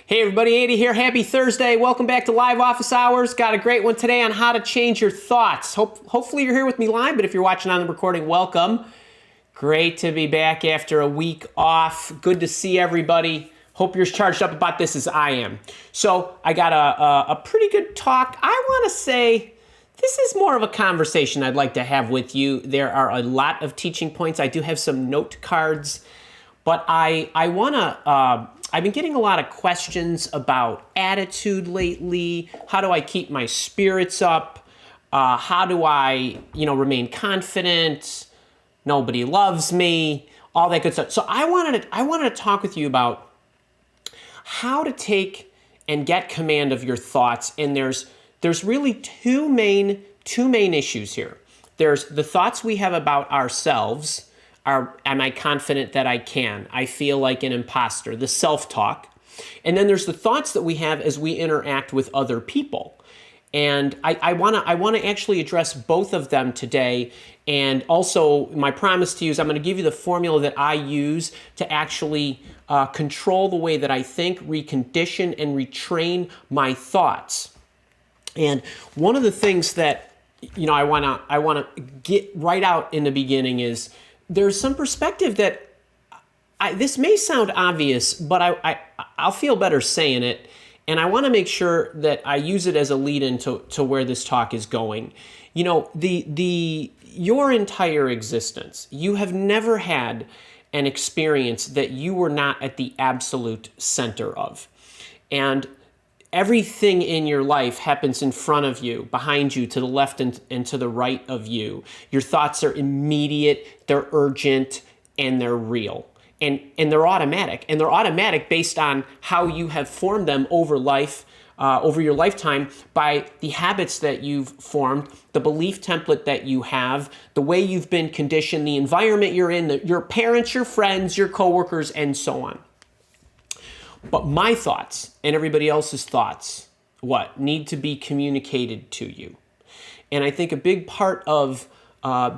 Hey everybody, Andy here. Happy Thursday. Welcome back to Live Office Hours. Got a great one today on how to change your thoughts. Hopefully you're here with me live, but if you're watching on the recording, welcome. Great to be back after a week off. Good to see everybody. Hope you're as charged up about this as I am. So I got a pretty good talk. I want to say this is more of a conversation I'd like to have with you. There are a lot of teaching points. I do have some note cards, but I want to... I've been getting a lot of questions about attitude lately. How do I keep my spirits up? How do I, remain confident? Nobody loves me. All that good stuff. So I wanted to talk with you about how to take and get command of your thoughts. And there's really two main issues here. There's the thoughts we have about ourselves. Am I confident that I can? I feel like an imposter, the self-talk. And then there's the thoughts that we have as we interact with other people. And I want to actually address both of them today. And also, my promise to you is I'm going to give you the formula that I use to actually control the way that I think, recondition, and retrain my thoughts. And one of the things that I want to get right out in the beginning is there's some perspective that this may sound obvious, but I'll feel better saying it. And I want to make sure that I use it as a lead-in to where this talk is going. Your entire existence, you have never had an experience that you were not at the absolute center of. And everything in your life happens in front of you, behind you, to the left and to the right of you. Your thoughts are immediate, they're urgent, and they're real. And they're automatic. And they're automatic based on how you have formed them over your lifetime by the habits that you've formed, the belief template that you have, the way you've been conditioned, the environment you're in, your parents, your friends, your coworkers, and so on. But my thoughts and everybody else's thoughts, need to be communicated to you. And I think a big part of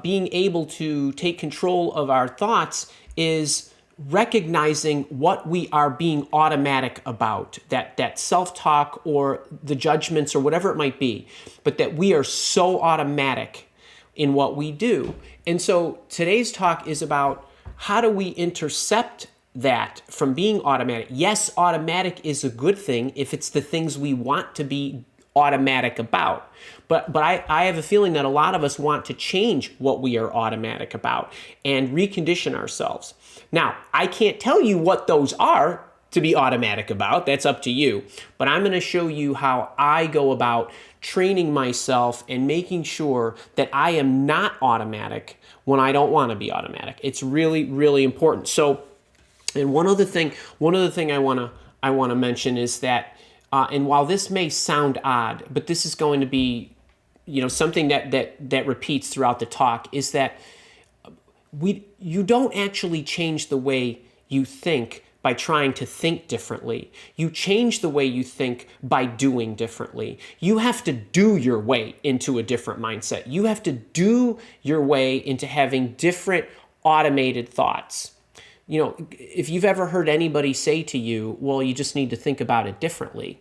being able to take control of our thoughts is recognizing what we are being automatic about, that self-talk or the judgments or whatever it might be, but that we are so automatic in what we do. And so today's talk is about how do we intercept that from being automatic. Yes, automatic is a good thing if it's the things we want to be automatic about. But I have a feeling that a lot of us want to change what we are automatic about and recondition ourselves. Now, I can't tell you what those are to be automatic about. That's up to you. But I'm going to show you how I go about training myself and making sure that I am not automatic when I don't want to be automatic. It's really, really important. So, and one other thing I want to mention is that, and while this may sound odd, but this is going to be, something that repeats throughout the talk, is that you don't actually change the way you think by trying to think differently. You change the way you think by doing differently. You have to do your way into a different mindset. You have to do your way into having different automated thoughts. If you've ever heard anybody say to you, well, you just need to think about it differently,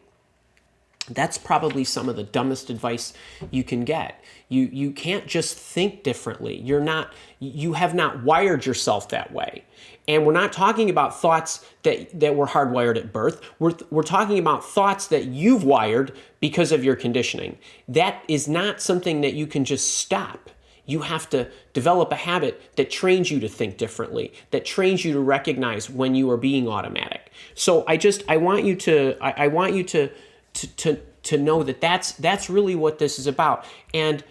that's probably some of the dumbest advice you can get. You can't just think differently. You have not wired yourself that way. And we're not talking about thoughts that were hardwired at birth. We're talking about thoughts that you've wired because of your conditioning. That is not something that you can just stop. You have to develop a habit that trains you to think differently, that trains you to recognize when you are being automatic. So I want you to know that that's really what this is about. And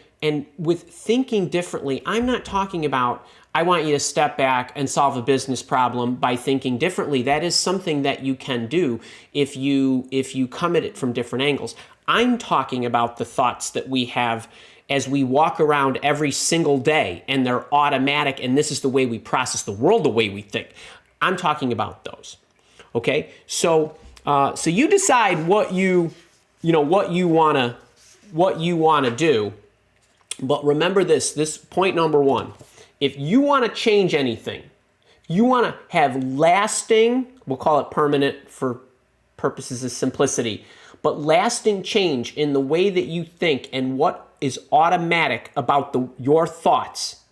with thinking differently, I'm not talking about I want you to step back and solve a business problem by thinking differently. That is something that you can do if you come at it from different angles. I'm talking about the thoughts that we have as we walk around every single day, and they're automatic, and this is the way we process the world, the way we think. I'm talking about those. Okay? So you decide what you want to do. But remember this point number one. If you want to change anything, you want to have lasting, we'll call it permanent for purposes of simplicity. But lasting change in the way that you think and what is automatic about your thoughts,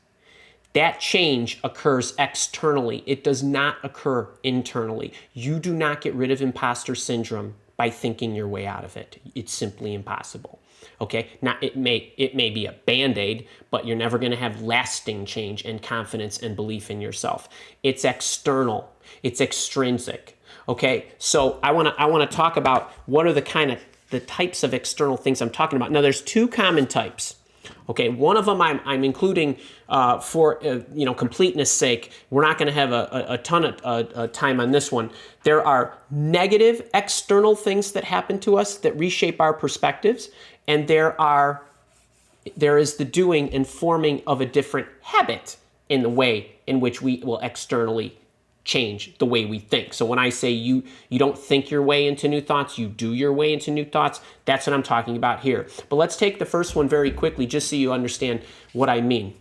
that change occurs externally. It does not occur internally. You do not get rid of imposter syndrome by thinking your way out of it. It's simply impossible. Okay, now it may be a Band-Aid, but you're never going to have lasting change and confidence and belief in yourself. It's external. It's extrinsic. Okay, so I want to talk about what are the types of external things I'm talking about. Now, there's two common types. Okay, one of them I'm including for completeness sake. We're not going to have a ton of time on this one. There are negative external things that happen to us that reshape our perspectives, and there is the doing and forming of a different habit in the way in which we will externally change the way we think. So when I say you don't think your way into new thoughts, you do your way into new thoughts, that's what I'm talking about here. But let's take the first one very quickly just so you understand what I mean.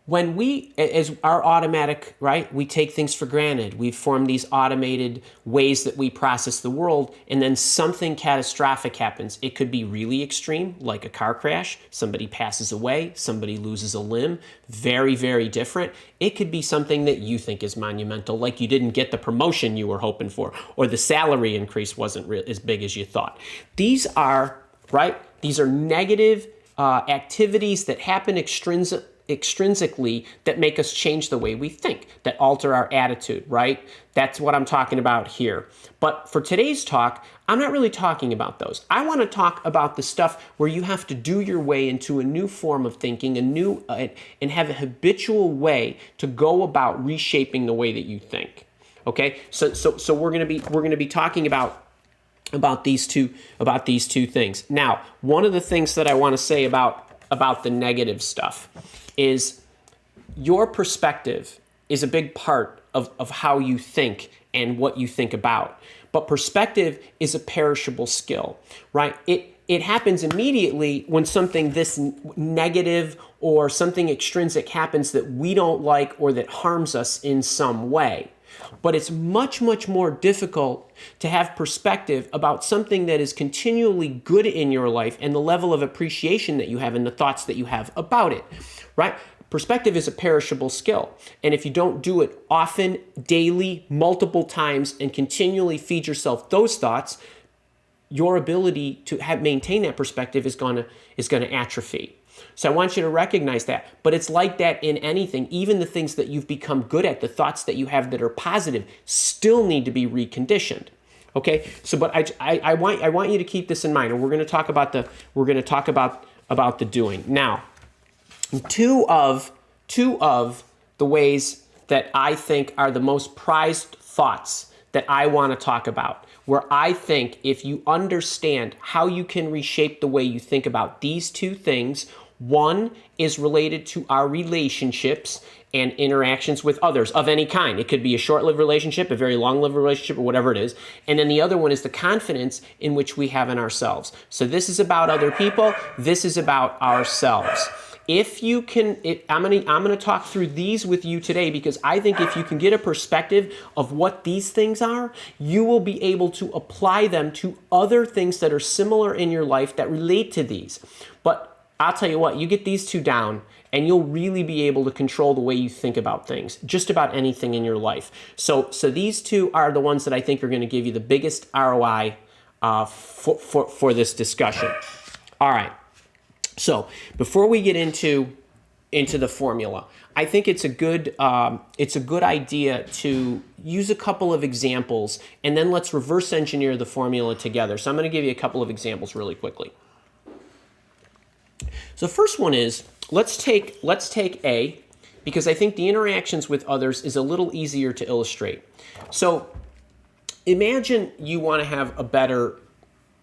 When we, as our automatic, right, we take things for granted. We've formed these automated ways that we process the world, and then something catastrophic happens. It could be really extreme, like a car crash. Somebody passes away. Somebody loses a limb. Very, very different. It could be something that you think is monumental, like you didn't get the promotion you were hoping for, or the salary increase wasn't as big as you thought. These are negative activities that happen extrinsically that make us change the way we think, that alter our attitude, right? That's what I'm talking about here. But for today's talk, I'm not really talking about those. I want to talk about the stuff where you have to do your way into a new form of thinking, and have a habitual way to go about reshaping the way that you think. Okay? So we're going to be talking about these two things. Now, one of the things that I want to say about the negative stuff is your perspective is a big part of how you think and what you think about. But perspective is a perishable skill, right? It happens immediately when something this negative or something extrinsic happens that we don't like or that harms us in some way. But it's much, much more difficult to have perspective about something that is continually good in your life and the level of appreciation that you have and the thoughts that you have about it, right? Perspective is a perishable skill. And if you don't do it often, daily, multiple times, and continually feed yourself those thoughts, your ability to maintain that perspective is going to atrophy. So I want you to recognize that. But it's like that in anything. Even the things that you've become good at, the thoughts that you have that are positive, still need to be reconditioned. Okay. So, but I want you to keep this in mind, and we're going to talk about the doing now. Two of the ways that I think are the most prized thoughts that I want to talk about, where I think if you understand how you can reshape the way you think about these two things. One is related to our relationships and interactions with others of any kind. It could be a short-lived relationship, a very long-lived relationship, or whatever it is. And then the other one is the confidence in which we have in ourselves. So this is about other people. This is about ourselves. If you can, I'm gonna talk through these with you today, because I think if you can get a perspective of what these things are, you will be able to apply them to other things that are similar in your life that relate to these. But I'll tell you what, you get these two down and you'll really be able to control the way you think about things, just about anything in your life. So these two are the ones that I think are going to give you the biggest ROI for this discussion. All right. So before we get into the formula, I think it's a good idea to use a couple of examples, and then let's reverse engineer the formula together. So I'm going to give you a couple of examples really quickly. So the first one is, let's take A, because I think the interactions with others is a little easier to illustrate. So imagine you want to have a better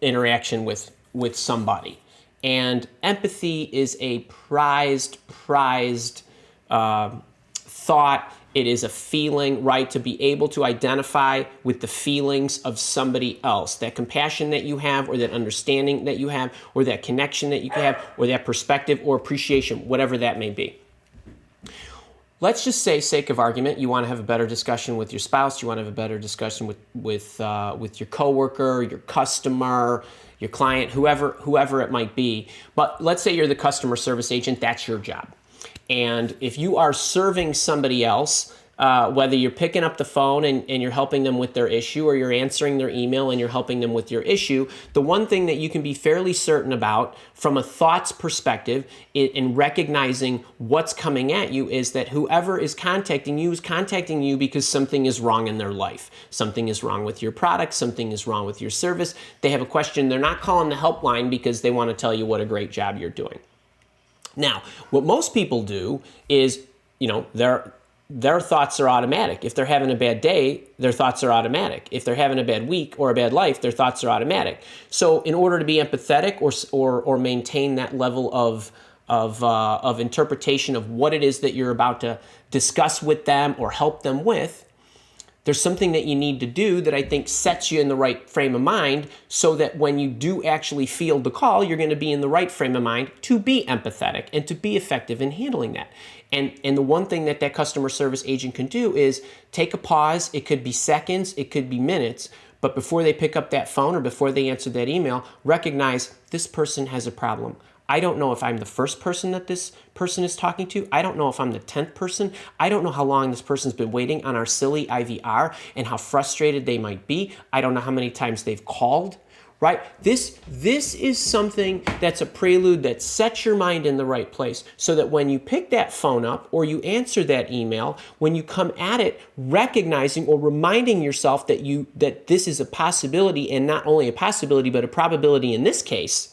interaction with somebody, and empathy is a prized thought. It is a feeling, right? To be able to identify with the feelings of somebody else, that compassion that you have, or that understanding that you have, or that connection that you can have, or that perspective or appreciation, whatever that may be. let's just say, sake of argument, you want to have a better discussion with your spouse, you want to have a better discussion with your coworker, your customer, your client, whoever it might be. But let's say you're the customer service agent, that's your job. And if you are serving somebody else, whether you're picking up the phone and you're helping them with their issue, or you're answering their email and you're helping them with your issue, the one thing that you can be fairly certain about from a thoughts perspective in recognizing what's coming at you is that whoever is contacting you because something is wrong in their life. Something is wrong with your product, something is wrong with your service. They have a question. They're not calling the helpline because they want to tell you what a great job you're doing. Now, what most people do is, their thoughts are automatic. If they're having a bad day, their thoughts are automatic. If they're having a bad week or a bad life, their thoughts are automatic. So in order to be empathetic or maintain that level of interpretation of what it is that you're about to discuss with them or help them with, there's something that you need to do that I think sets you in the right frame of mind so that when you do actually field the call, you're going to be in the right frame of mind to be empathetic and to be effective in handling that. And the one thing that customer service agent can do is take a pause. It could be seconds, it could be minutes, but before they pick up that phone or before they answer that email, recognize this person has a problem. I don't know if I'm the first person that this person is talking to. I don't know if I'm the 10th person. I don't know how long this person's been waiting on our silly IVR and how frustrated they might be. I don't know how many times they've called, right? This is something that's a prelude that sets your mind in the right place so that when you pick that phone up or you answer that email, when you come at it, recognizing or reminding yourself that this is a possibility, and not only a possibility, but a probability in this case,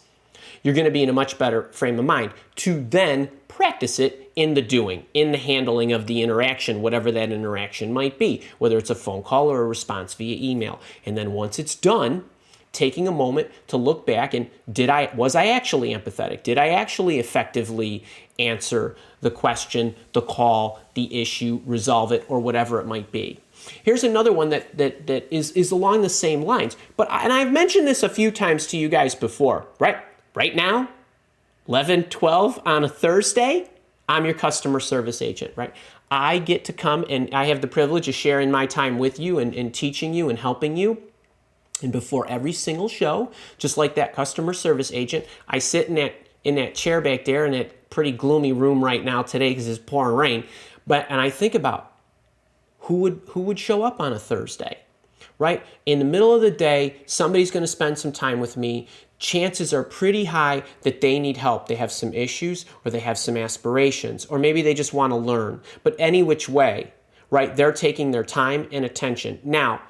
you're going to be in a much better frame of mind to then practice it in the doing, in the handling of the interaction, whatever that interaction might be, whether it's a phone call or a response via email. And then once it's done, taking a moment to look back and was I actually empathetic? Did I actually effectively answer the question, the call, the issue, resolve it, or whatever it might be? Here's another one that is along the same lines. And I've mentioned this a few times to you guys before, right? Right now, 11:12 on a Thursday, I'm your customer service agent, right? I get to come and I have the privilege of sharing my time with you and teaching you and helping you. And before every single show, just like that customer service agent, I sit in that chair back there in that pretty gloomy room right now today because it's pouring rain. And I think about who would show up on a Thursday, right? In the middle of the day, somebody's going to spend some time with me. Chances are pretty high that they need help. They have some issues or they have some aspirations, or maybe they just want to learn. But any which way, right? They're taking their time and attention. Now,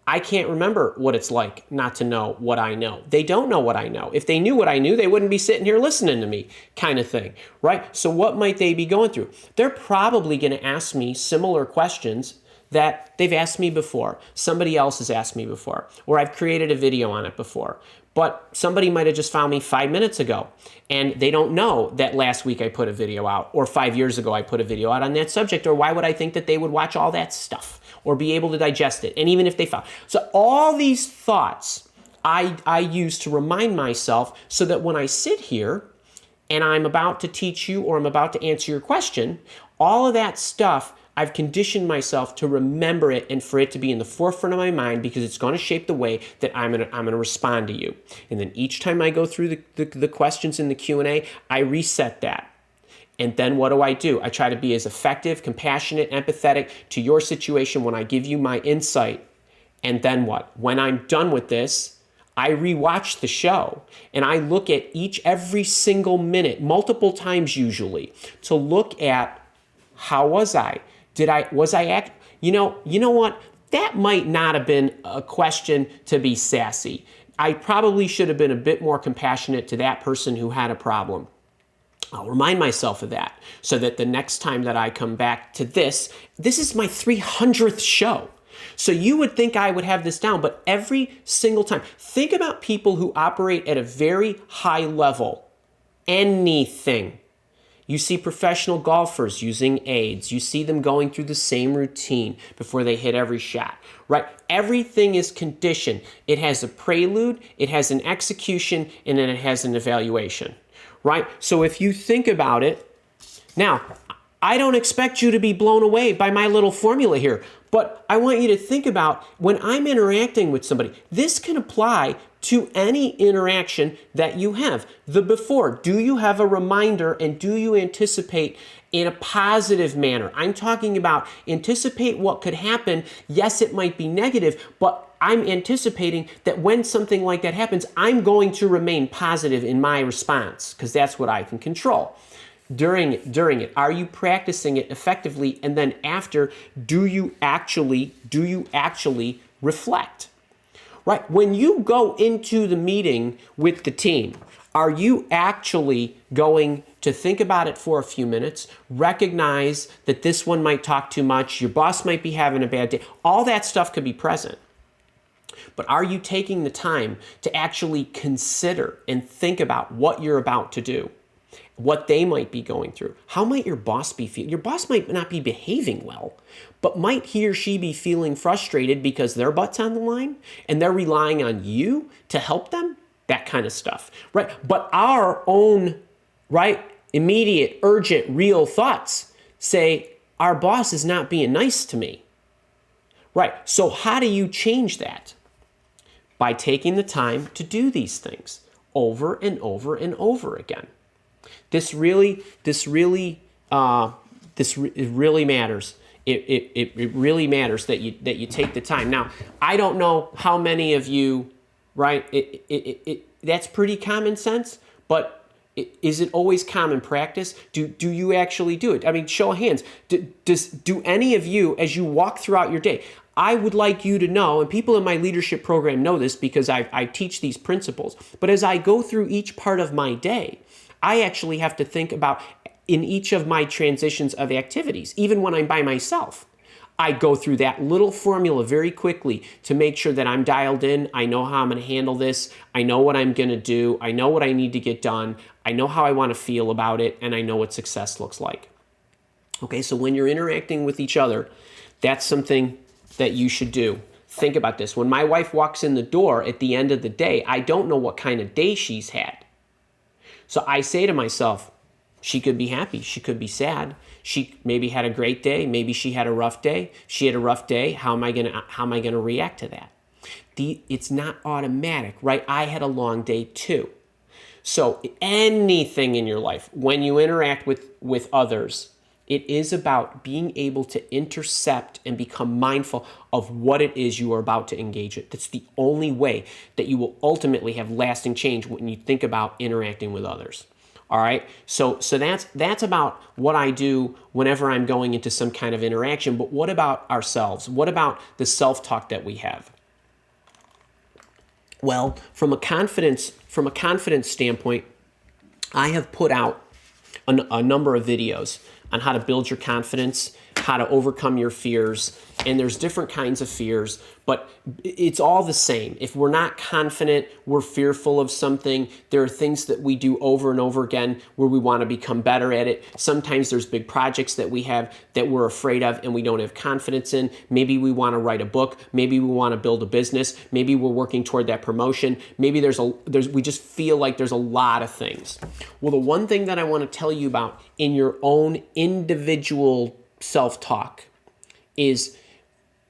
I can't remember what it's like not to know what I know. They don't know what I know. If they knew what I knew, they wouldn't be sitting here listening to me, kind of thing, right? So what might they be going through? They're probably going to ask me similar questions that they've asked me before, somebody else has asked me before, or I've created a video on it before. But somebody might have just found me 5 minutes ago, and they don't know that last week I put a video out, or 5 years ago I put a video out on that subject, or why would I think that they would watch all that stuff or be able to digest it? And even if they found. So all these thoughts I use to remind myself so that when I sit here and I'm about to teach you or I'm about to answer your question, all of that stuff, I've conditioned myself to remember it and for it to be in the forefront of my mind because it's going to shape the way that I'm going to respond to you. And then each time I go through the questions in the Q&A, I reset that. And then what do? I try to be as effective, compassionate, empathetic to your situation when I give you my insight. And then what? When I'm done with this, I rewatch the show and I look at every single minute, multiple times usually, to look at how was I? You know what? That might not have been a question to be sassy. I probably should have been a bit more compassionate to that person who had a problem. I'll remind myself of that so that the next time that I come back to this is my 300th show. So you would think I would have this down, but every single time, think about people who operate at a very high level. Anything. You see professional golfers using aids. You see them going through the same routine before they hit every shot, right? Everything is conditioned. It has a prelude, it has an execution, and then it has an evaluation, right? So if you think about it, now, I don't expect you to be blown away by my little formula here, but I want you to think about when I'm interacting with somebody, this can apply to any interaction that you have. The before, do you have a reminder and do you anticipate in a positive manner? I'm talking about anticipate what could happen. Yes, it might be negative, but I'm anticipating that when something like that happens, I'm going to remain positive in my response because that's what I can control. During it, are you practicing it effectively? And then after, do you actually reflect? Right? When you go into the meeting with the team, are you actually going to think about it for a few minutes, recognize that this one might talk too much, your boss might be having a bad day, all that stuff could be present. But are you taking the time to actually consider and think about what you're about to do, what they might be going through? How might your boss be feeling? Your boss might not be behaving well, but might he or she be feeling frustrated because their butt's on the line and they're relying on you to help them? That kind of stuff, right? But our own, right, immediate, urgent, real thoughts say, our boss is not being nice to me, right? So how do you change that? By taking the time to do these things over and over and over again. This really matters. It really matters that you take the time. Now, I don't know how many of you, right? That's pretty common sense, but is it always common practice? Do you actually do it? I mean, show of hands. Do any of you, as you walk throughout your day, I would like you to know, and people in my leadership program know this because I teach these principles, but as I go through each part of my day, I actually have to think about in each of my transitions of activities, even when I'm by myself. I go through that little formula very quickly to make sure that I'm dialed in. I know how I'm going to handle this. I know what I'm going to do. I know what I need to get done. I know how I want to feel about it, and I know what success looks like. Okay, so when you're interacting with each other, that's something that you should do. Think about this. When my wife walks in the door at the end of the day, I don't know what kind of day she's had. So I say to myself, she could be happy. She could be sad. She maybe had a great day. Maybe she had a rough day. She had a rough day. How am I gonna react to that? It's not automatic, right? I had a long day too. So anything in your life, when you interact with others, it is about being able to intercept and become mindful of what it is you are about to engage with. That's the only way that you will ultimately have lasting change when you think about interacting with others. All right, so that's about what I do whenever I'm going into some kind of interaction. But what about ourselves? What about the self-talk that we have? Well, from a confidence standpoint, I have put out a number of videos on how to build your confidence, how to overcome your fears, and there's different kinds of fears, but it's all the same. If we're not confident, we're fearful of something. There are things that we do over and over again where we want to become better at it. Sometimes there's big projects that we have that we're afraid of and we don't have confidence in. Maybe we want to write a book. Maybe we want to build a business. Maybe we're working toward that promotion. Maybe we just feel like there's a lot of things. Well, the one thing that I want to tell you about in your own individual self-talk is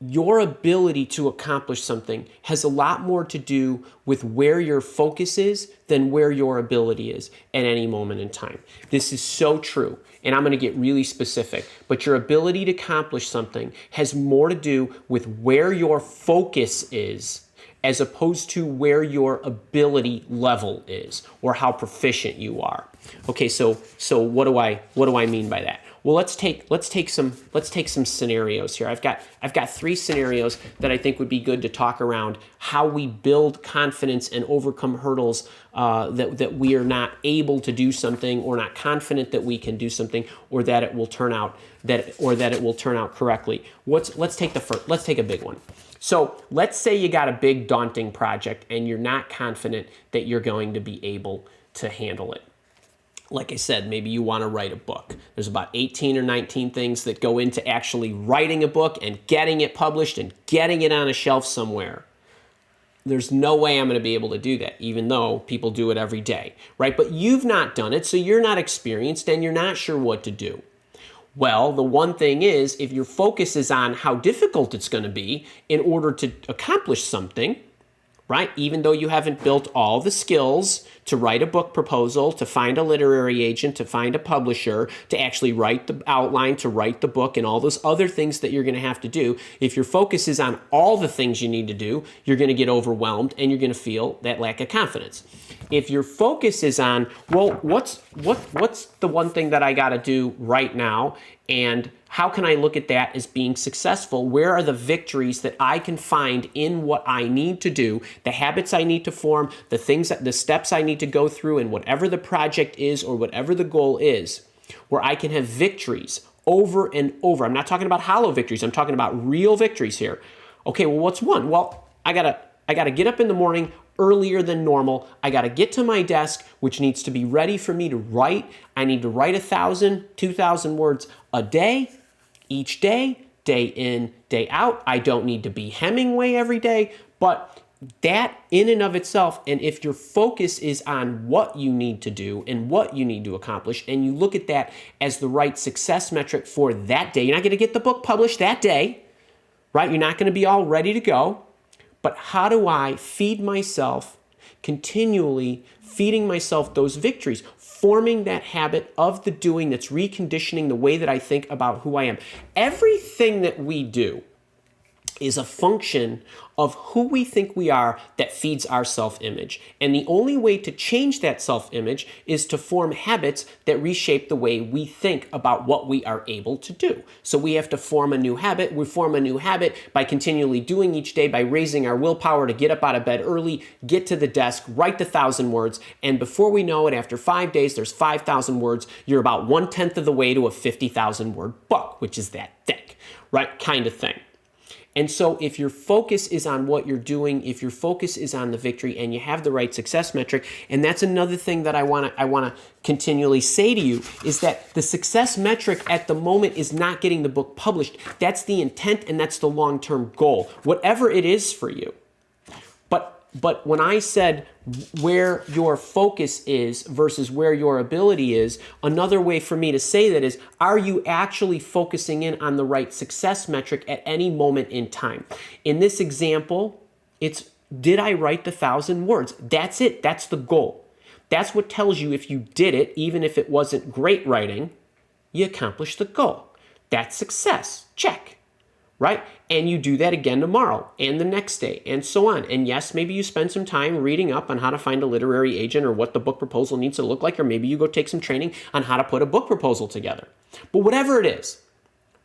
your ability to accomplish something has a lot more to do with where your focus is than where your ability is at any moment in time. This is so true, and I'm going to get really specific, but your ability to accomplish something has more to do with where your focus is as opposed to where your ability level is or how proficient you are. Okay, so what do I mean by that? Well, let's take some scenarios here. I've got 3 scenarios that I think would be good to talk around how we build confidence and overcome hurdles that we are not able to do something or not confident that we can do something or that it will turn out correctly. Let's take a big one. So let's say you got a big daunting project and you're not confident that you're going to be able to handle it. Like I said, maybe you want to write a book. There's about 18 or 19 things that go into actually writing a book and getting it published and getting it on a shelf somewhere. There's no way I'm going to be able to do that, even though people do it every day, right? But you've not done it, so you're not experienced and you're not sure what to do. Well, the one thing is, if your focus is on how difficult it's going to be in order to accomplish something, right? Even though you haven't built all the skills to write a book proposal, to find a literary agent, to find a publisher, to actually write the outline, to write the book, and all those other things that you're going to have to do, if your focus is on all the things you need to do, you're going to get overwhelmed and you're going to feel that lack of confidence. If your focus is on, well, what's the one thing that I got to do right now, and how can I look at that as being successful? Where are the victories that I can find in what I need to do, the habits I need to form, the steps I need to go through, and whatever the project is or whatever the goal is, where I can have victories over and over. I'm not talking about hollow victories. I'm talking about real victories here. Okay, well, what's one? Well, I gotta get up in the morning earlier than normal. I got to get to my desk, which needs to be ready for me to write. I need to write 1,000, 2,000 words a day, each day, day in, day out. I don't need to be Hemingway every day, but that in and of itself, and if your focus is on what you need to do and what you need to accomplish, and you look at that as the right success metric for that day, you're not going to get the book published that day, right? You're not going to be all ready to go. But how do I feed myself, continually feeding myself those victories, forming that habit of the doing that's reconditioning the way that I think about who I am? Everything that we do is a function of who we think we are that feeds our self-image. And the only way to change that self-image is to form habits that reshape the way we think about what we are able to do. So we have to form a new habit. We form a new habit by continually doing each day, by raising our willpower to get up out of bed early, get to the desk, write the 1,000 words. And before we know it, after 5 days, there's 5,000 words. You're about 1/10 of the way to a 50,000 word book, which is that thick, right? Kind of thing. And so if your focus is on what you're doing, if your focus is on the victory, and you have the right success metric, and that's another thing that I want to continually say to you, is that the success metric at the moment is not getting the book published. That's the intent, and that's the long-term goal, whatever it is for you. But when I said where your focus is versus where your ability is, another way for me to say that is, are you actually focusing in on the right success metric at any moment in time? In this example, it's, did I write the 1,000 words? That's it. That's the goal. That's what tells you if you did it, even if it wasn't great writing, you accomplished the goal. That's success. Check. Right? And you do that again tomorrow and the next day and so on. And yes, maybe you spend some time reading up on how to find a literary agent or what the book proposal needs to look like, or maybe you go take some training on how to put a book proposal together. But whatever it is,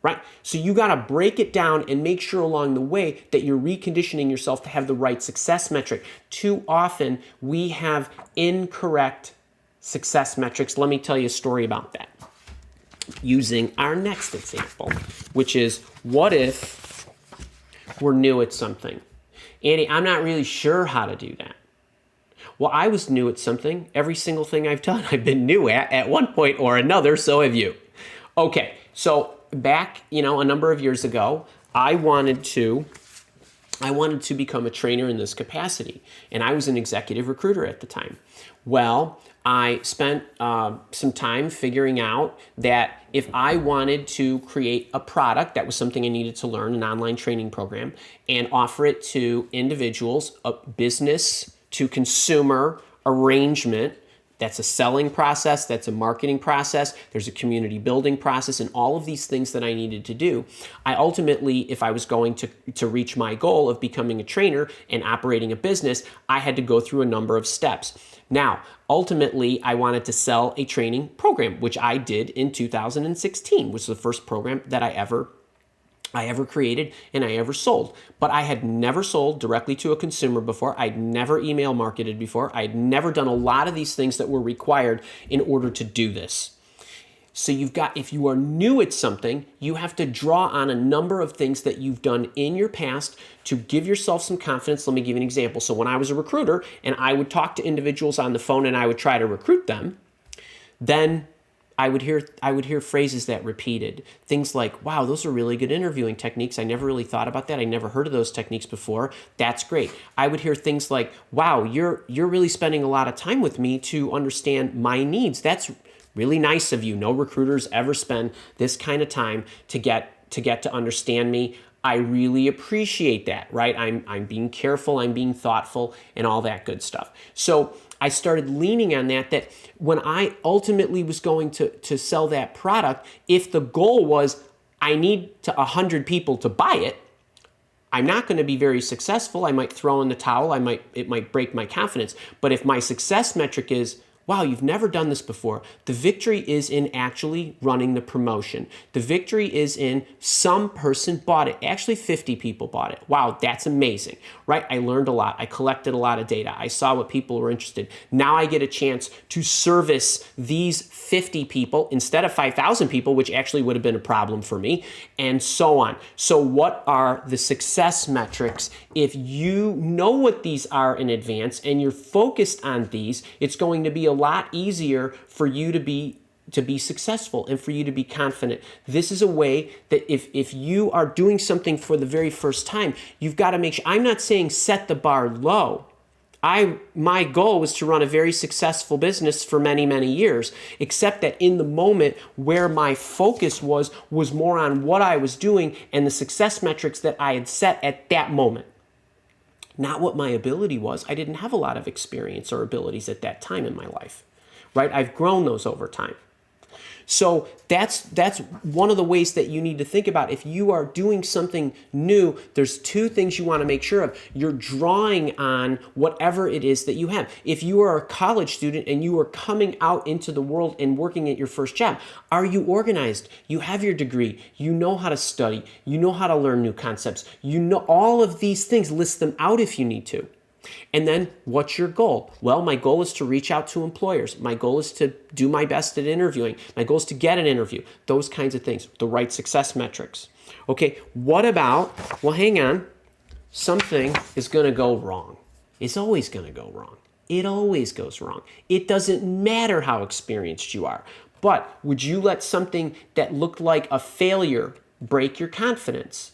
right? So you got to break it down and make sure along the way that you're reconditioning yourself to have the right success metric. Too often we have incorrect success metrics. Let me tell you a story about that, using our next example, which is, what if we're new at something? Andy, I'm not really sure how to do that. Well, I was new at something. Every single thing I've done, I've been new at one point or another, so have you. Okay, so back, a number of years ago, I wanted to become a trainer in this capacity, and I was an executive recruiter at the time. Well, I spent some time figuring out that if I wanted to create a product, that was something I needed to learn, an online training program, and offer it to individuals, a business to consumer arrangement. That's a selling process, that's a marketing process, there's a community building process, and all of these things that I needed to do. I ultimately, if I was going to reach my goal of becoming a trainer and operating a business, I had to go through a number of steps. Now, ultimately, I wanted to sell a training program, which I did in 2016, which was the first program that I ever created and I ever sold. But I had never sold directly to a consumer before. I'd never email marketed before. I'd never done a lot of these things that were required in order to do this. So if you are new at something, you have to draw on a number of things that you've done in your past to give yourself some confidence. Let me give you an example. So when I was a recruiter and I would talk to individuals on the phone and I would try to recruit them, then I would hear phrases that repeated. Things like, wow, those are really good interviewing techniques. I never really thought about that. I never heard of those techniques before. That's great. I would hear things like, wow, you're really spending a lot of time with me to understand my needs. That's Really nice of you. No recruiters ever spend this kind of time to get to understand me. I really appreciate that, right? I'm being careful, I'm being thoughtful, and all that good stuff. So I started leaning on that when I ultimately was going to sell that product, if the goal was I need 100 people to buy it, I'm not going to be very successful. I might throw in the towel. It might break my confidence. But if my success metric is, wow, you've never done this before, the victory is in actually running the promotion. The victory is in some person bought it. Actually, 50 people bought it. Wow, that's amazing, right? I learned a lot. I collected a lot of data. I saw what people were interested. Now I get a chance to service these 50 people instead of 5,000 people, which actually would have been a problem for me, and so on. So what are the success metrics? If you know what these are in advance and you're focused on these, it's going to be a lot easier for you to be successful and for you to be confident. This is a way that if you are doing something for the very first time, you've got to make sure. I'm not saying set the bar low. My goal was to run a very successful business for many, many years, except that in the moment where my focus was more on what I was doing and the success metrics that I had set at that moment. Not what my ability was. I didn't have a lot of experience or abilities at that time in my life, right? I've grown those over time. So that's one of the ways that you need to think about. If you are doing something new, there's two things you want to make sure of. You're drawing on whatever it is that you have. If you are a college student and you are coming out into the world and working at your first job, are you organized? You have your degree. You know how to study. You know how to learn new concepts. You know all of these things. List them out if you need to. And then what's your goal? Well, my goal is to reach out to employers. My goal is to do my best at interviewing. My goal is to get an interview. Those kinds of things, the right success metrics. Okay, what about, well, hang on, something is going to go wrong. It's always going to go wrong. It always goes wrong. It doesn't matter how experienced you are. But would you let something that looked like a failure break your confidence?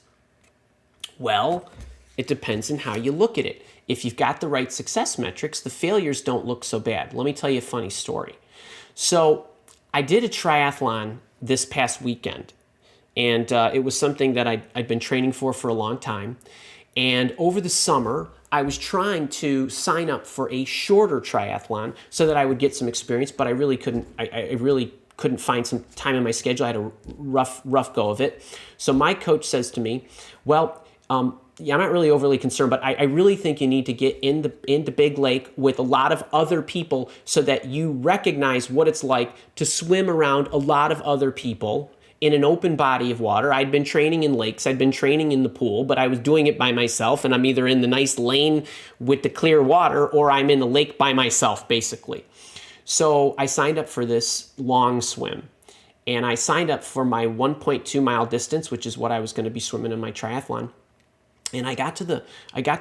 Well, it depends on how you look at it. If you've got the right success metrics, the failures don't look so bad. Let me tell you a funny story. So I did a triathlon this past weekend, and it was something that I'd been training for a long time. And over the summer, I was trying to sign up for a shorter triathlon so that I would get some experience, but I really couldn't. I really couldn't find some time in my schedule. I had a rough go of it. So my coach says to me, well, yeah, I'm not really overly concerned, but I really think you need to get in the big lake with a lot of other people so that you recognize what it's like to swim around a lot of other people in an open body of water. I'd been training in lakes, I'd been training in the pool, but I was doing it by myself, and I'm either in the nice lane with the clear water or I'm in the lake by myself, basically. So I signed up for this long swim. And I signed up for my 1.2 mile distance, which is what I was going to be swimming in my triathlon. And I got to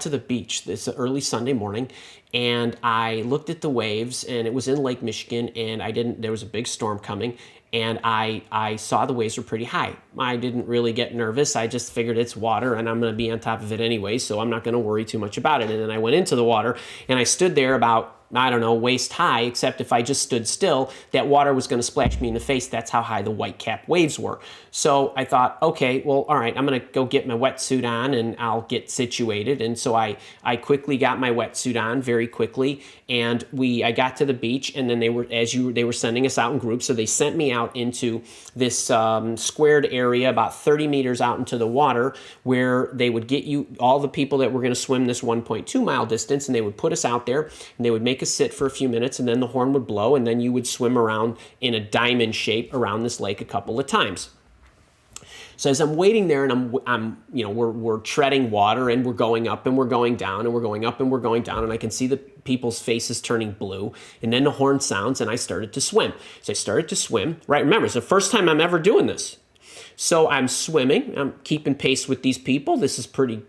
the beach this early Sunday morning, and I looked at the waves, and it was in Lake Michigan, and there was a big storm coming, and I saw the waves were pretty high. I didn't really get nervous. I just figured it's water, and I'm going to be on top of it anyway, so I'm not going to worry too much about it. And then I went into the water, and I stood there about, I don't know, waist high, except if I just stood still, that water was going to splash me in the face. That's how high the white cap waves were. So I thought, okay, well, all right, I'm going to go get my wetsuit on and I'll get situated. And so I quickly got my wetsuit on very quickly, and I got to the beach, and then they were sending us out in groups. So they sent me out into this squared area about 30 meters out into the water, where they would get you, all the people that were going to swim this 1.2 mile distance, and they would put us out there, and they would make us sit for a few minutes, and then the horn would blow, and then you would swim around in a diamond shape around this lake a couple of times. So as I'm waiting there, and we're treading water, and we're going up and we're going down, and we're going up and we're going down, and I can see the people's faces turning blue, and then the horn sounds, and I started to swim. So I started to swim, right? Remember, it's the first time I'm ever doing this. So I'm swimming, I'm keeping pace with these people. This is pretty,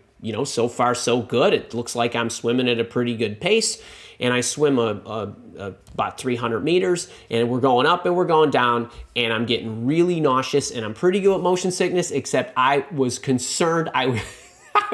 so far so good. It looks like I'm swimming at a pretty good pace. And I swim about 300 meters, and we're going up and we're going down, and I'm getting really nauseous, and I'm pretty good at motion sickness, except I was concerned. I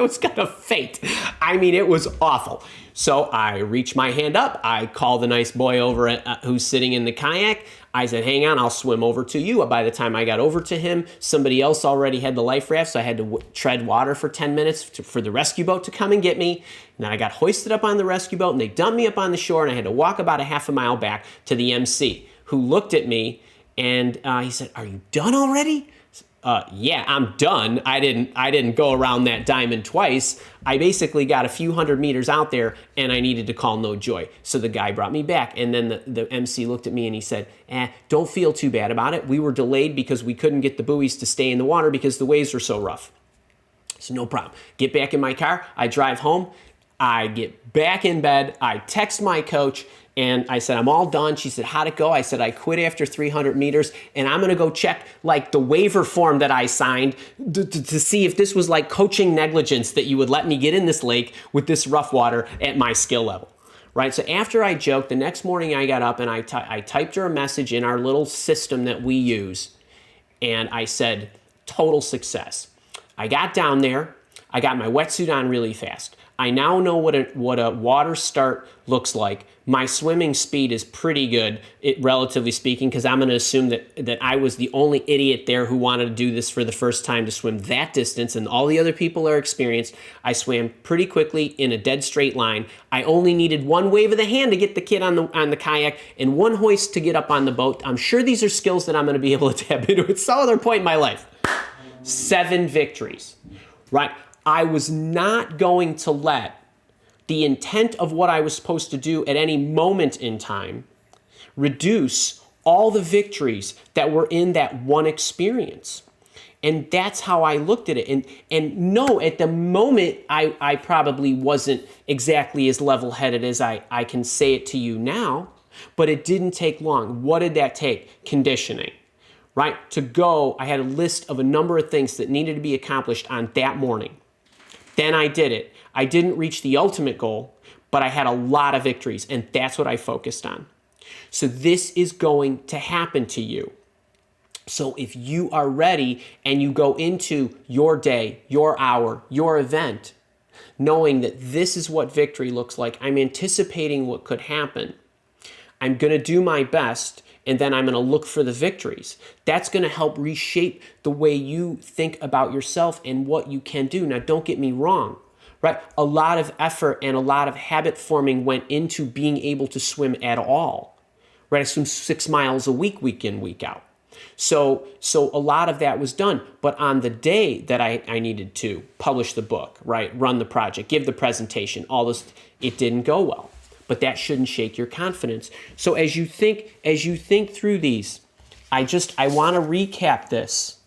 I was gonna faint. I mean, it was awful. So I reach my hand up. I call the nice boy over who's sitting in the kayak. I said, hang on, I'll swim over to you. By the time I got over to him, somebody else already had the life raft, so I had to tread water for 10 minutes for the rescue boat to come and get me. And then I got hoisted up on the rescue boat, and they dumped me up on the shore, and I had to walk about a half a mile back to the MC, who looked at me, and he said, are you done already? Yeah, I'm done. I didn't go around that diamond twice. I basically got a few hundred meters out there and I needed to call no joy. So the guy brought me back, and then the MC looked at me and he said, don't feel too bad about it. We were delayed because we couldn't get the buoys to stay in the water because the waves were so rough. So no problem. Get back in my car. I drive home. I get back in bed. I text my coach. And I said, I'm all done. She said, how'd it go? I said, I quit after 300 meters, and I'm going to go check like the waiver form that I signed to see if this was like coaching negligence that you would let me get in this lake with this rough water at my skill level, right? So after I joked, the next morning I got up and I typed her a message in our little system that we use, and I said, total success. I got down there. I got my wetsuit on really fast. I now know what a water start looks like. My swimming speed is pretty good, relatively speaking, because I'm going to assume that I was the only idiot there who wanted to do this for the first time, to swim that distance, and all the other people are experienced. I swam pretty quickly in a dead straight line. I only needed one wave of the hand to get the kid on the kayak and one hoist to get up on the boat. I'm sure these are skills that I'm going to be able to tap into at some other point in my life. 7 victories, right? I was not going to let the intent of what I was supposed to do at any moment in time reduce all the victories that were in that one experience. And that's how I looked at it. And no, at the moment, I probably wasn't exactly as level-headed as I can say it to you now, but it didn't take long. What did that take? Conditioning, right? To go, I had a list of a number of things that needed to be accomplished on that morning. Then I did it. I didn't reach the ultimate goal, but I had a lot of victories, and that's what I focused on. So this is going to happen to you. So if you are ready and you go into your day, your hour, your event, knowing that this is what victory looks like, I'm anticipating what could happen, I'm going to do my best, and then I'm going to look for the victories. That's going to help reshape the way you think about yourself and what you can do. Now, don't get me wrong, right? A lot of effort and a lot of habit forming went into being able to swim at all, right? I swim 6 miles a week, week in, week out. So a lot of that was done. But on the day that I needed to publish the book, right, run the project, give the presentation, all this, it didn't go well. But that shouldn't shake your confidence. So as you think through these, I want to recap this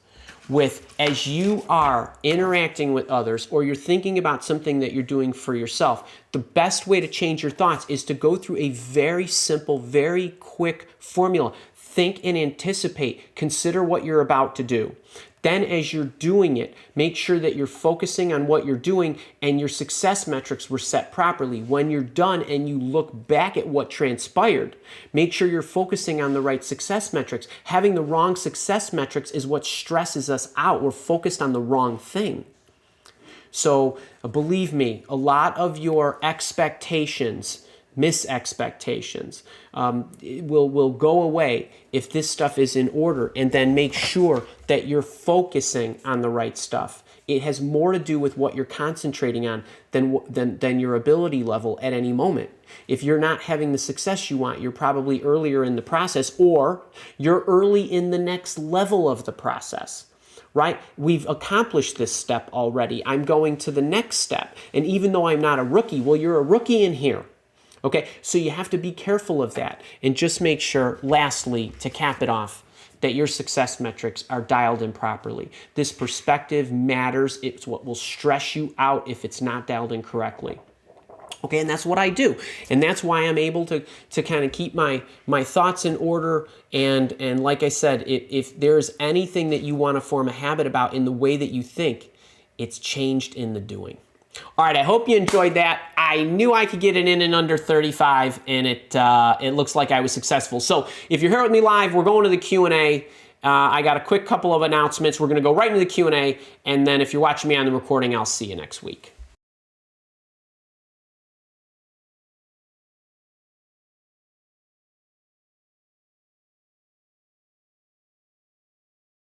with, as you are interacting with others or you're thinking about something that you're doing for yourself, the best way to change your thoughts is to go through a very simple, very quick formula. Think and anticipate. Consider what you're about to do. Then as you're doing it, make sure that you're focusing on what you're doing and your success metrics were set properly. When you're done and you look back at what transpired, make sure you're focusing on the right success metrics. Having the wrong success metrics is what stresses us out. We're focused on the wrong thing. So believe me, a lot of your expectations, misexpectations, will go away if this stuff is in order, and then make sure that you're focusing on the right stuff. It has more to do with what you're concentrating on than your ability level at any moment. If you're not having the success you want, you're probably earlier in the process, or you're early in the next level of the process. Right? We've accomplished this step already. I'm going to the next step. And even though I'm not a rookie, well, you're a rookie in here. Okay, so you have to be careful of that, and just make sure, lastly, to cap it off, that your success metrics are dialed in properly. This perspective matters. It's what will stress you out if it's not dialed in correctly. Okay, and that's what I do, and that's why I'm able to kind of keep my thoughts in order. And like I said, if there's anything that you want to form a habit about in the way that you think, it's changed in the doing. All right, I hope you enjoyed that. I knew I could get it in under 35, and it looks like I was successful. So if you're here with me live, we're going to the Q&A. I got a quick couple of announcements. We're going to go right into the Q&A, and then if you're watching me on the recording, I'll see you next week.